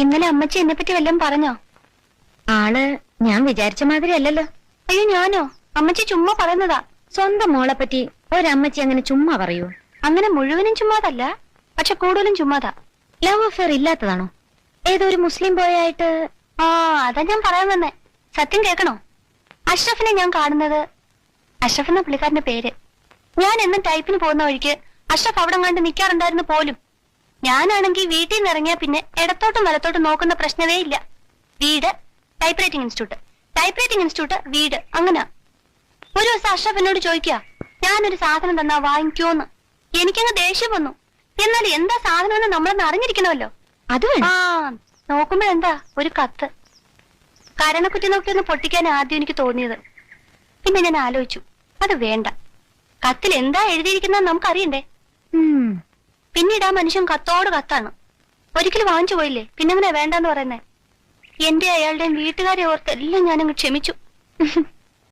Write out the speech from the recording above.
ഇന്നലെ അമ്മച്ചി എന്നെ പറ്റി വല്ലതും പറഞ്ഞോ? ആള് ഞാൻ വിചാരിച്ച മാതിരി അല്ലല്ലോ. അയ്യോ ഞാനോ? അമ്മച്ചി ചുമ്മാ പറയുന്നതാ. സ്വന്തം മോളെ പറ്റി ഒരമ്മച്ചി അങ്ങനെ ചുമ്മാ പറയൂ? അങ്ങനെ മുഴുവനും ചുമ്മാതല്ല, പക്ഷെ കൂടുതലും ചുമ്മാതാ. Love affair ഇല്ലാത്തതാണോ? ഏതോ ഒരു മുസ്ലിം ബോയ് ആയിട്ട്? ആ അതാ ഞാൻ പറയാൻ വന്നേ. സത്യം കേൾക്കണോ? അഷ്റഫിനെ ഞാൻ കാണുന്നത്, അഷ്റഫ് എന്ന പുള്ളിക്കാരന്റെ പേര്. ഞാൻ എന്നും ടൈപ്പിന് പോകുന്ന വഴിക്ക് അഷ്റഫ് അവിടെ കണ്ട് നിൽക്കാറുണ്ടായിരുന്നു പോലും. ഞാനാണെങ്കിൽ വീട്ടിൽ നിന്ന് ഇറങ്ങിയാ പിന്നെ ഇടത്തോട്ടും വലത്തോട്ടും നോക്കുന്ന പ്രശ്നമേ ഇല്ല. വീട്, ടൈപ്പ് റൈറ്റിംഗ് ഇൻസ്റ്റിറ്റ്യൂട്ട്, വീട്, അങ്ങനെ. ഒരു ദിവസം അഷ്റഫ് എന്നോട് ചോദിക്കുക, ഞാനൊരു സാധനം തന്നാ വാങ്ങിക്കോന്ന്. എനിക്കങ്ങ് ദേഷ്യം വന്നു. എന്നാൽ എന്താ സാധനം എന്ന് നമ്മളൊന്ന് അറിഞ്ഞിരിക്കണമല്ലോ. അത് ആ നോക്കുമ്പോഴെന്താ ഒരു കത്ത്. കരണക്കുറ്റി നോക്കി ഒന്ന് പൊട്ടിക്കാൻ ആദ്യം എനിക്ക് തോന്നിയത്. പിന്നെ ഞാൻ ആലോചിച്ചു, അത് വേണ്ട. കത്തിൽ എന്താ എഴുതിയിരിക്കുന്നത് നമുക്കറിയണ്ടേ. പിന്നീട് ആ മനുഷ്യൻ കത്തോട് കത്താണ്. ഒരിക്കലും വാങ്ങിച്ചു പോയില്ലേ, പിന്നെങ്ങനെ വേണ്ടെന്ന് പറയുന്നേ. എന്റെ അയാളുടെയും വീട്ടുകാരെ ഓർത്ത് എല്ലാം ഞാനങ്ങ് ക്ഷമിച്ചു.